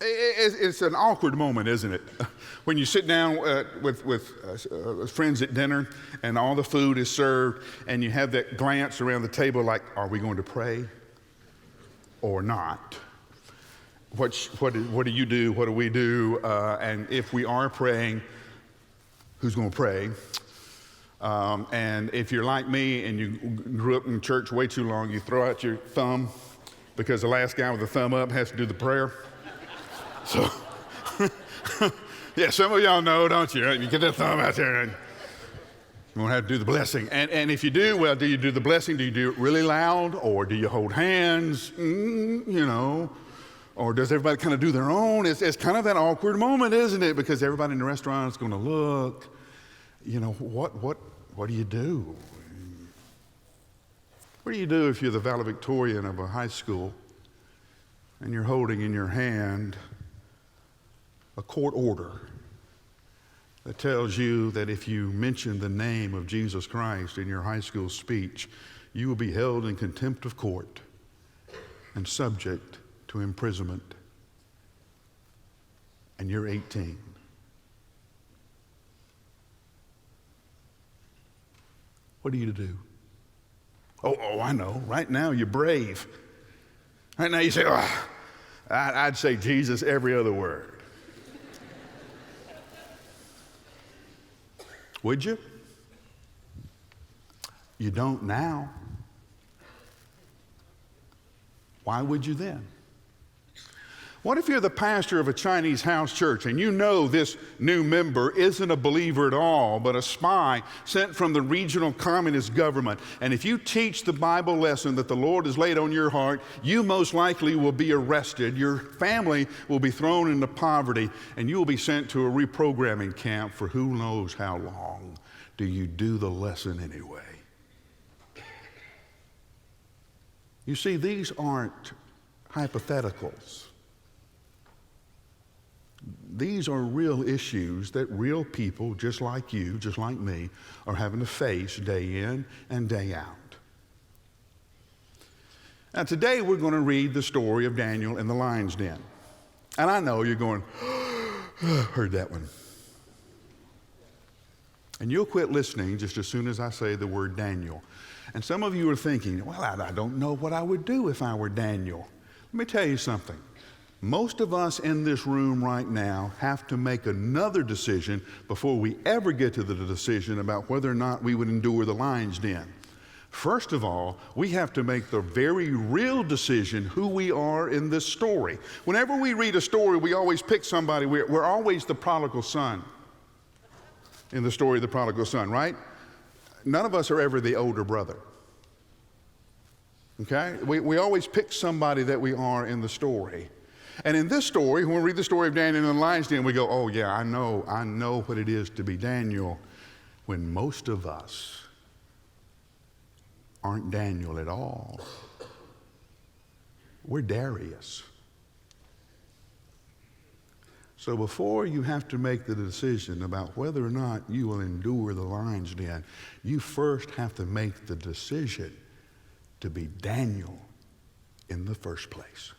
It's an awkward moment, isn't it? When you sit down with friends at dinner and all the food is served and you have that glance around the table like, are we going to pray or not? What do you do? What do we do? And if we are praying, who's going to pray? And if you're like me and you grew up in church way too long, you throw out your thumb because the last guy with the thumb up has to do the prayer. So, yeah, some of y'all know, don't you? You get that thumb out there and you won't have to do the blessing. And if you do, well, do you do the blessing? Do you do it really loud? Or do you hold hands? Or does everybody kind of do their own? It's kind of that awkward moment, isn't it? Because everybody in the restaurant is going to look. What do you do? What do you do if you're the valedictorian of a high school and you're holding in your hand a court order that tells you that if you mention the name of Jesus Christ in your high school speech, you will be held in contempt of court and subject to imprisonment, and you're 18. What do you do? Oh, I know. Right now, you're brave. Right now, you say, I'd say Jesus every other word. Would you? You don't now. Why would you then? What if you're the pastor of a Chinese house church and you know this new member isn't a believer at all, but a spy sent from the regional communist government? And if you teach the Bible lesson that the Lord has laid on your heart, you most likely will be arrested. Your family will be thrown into poverty, and you will be sent to a reprogramming camp for who knows how long. Do you do the lesson anyway? You see, these aren't hypotheticals. These are real issues that real people, just like you, just like me, are having to face day in and day out. Now, today we're going to read the story of Daniel in the lion's den. And I know you're going, heard that one. And you'll quit listening just as soon as I say the word Daniel. And some of you are thinking, well, I don't know what I would do if I were Daniel. Let me tell you something. Most of us in this room right now have to make another decision before we ever get to the decision about whether or not we would endure the lion's den. First of all, we have to make the very real decision who we are in this story. Whenever we read a story, we always pick somebody. We're always the prodigal son in the story of the prodigal son, right? None of us are ever the older brother. Okay? We always pick somebody that we are in the story. And in this story, when we read the story of Daniel in the lion's den, we go, oh yeah, I know what it is to be Daniel, when most of us aren't Daniel at all. We're Darius. So before you have to make the decision about whether or not you will endure the lion's den, you first have to make the decision to be Daniel in the first place.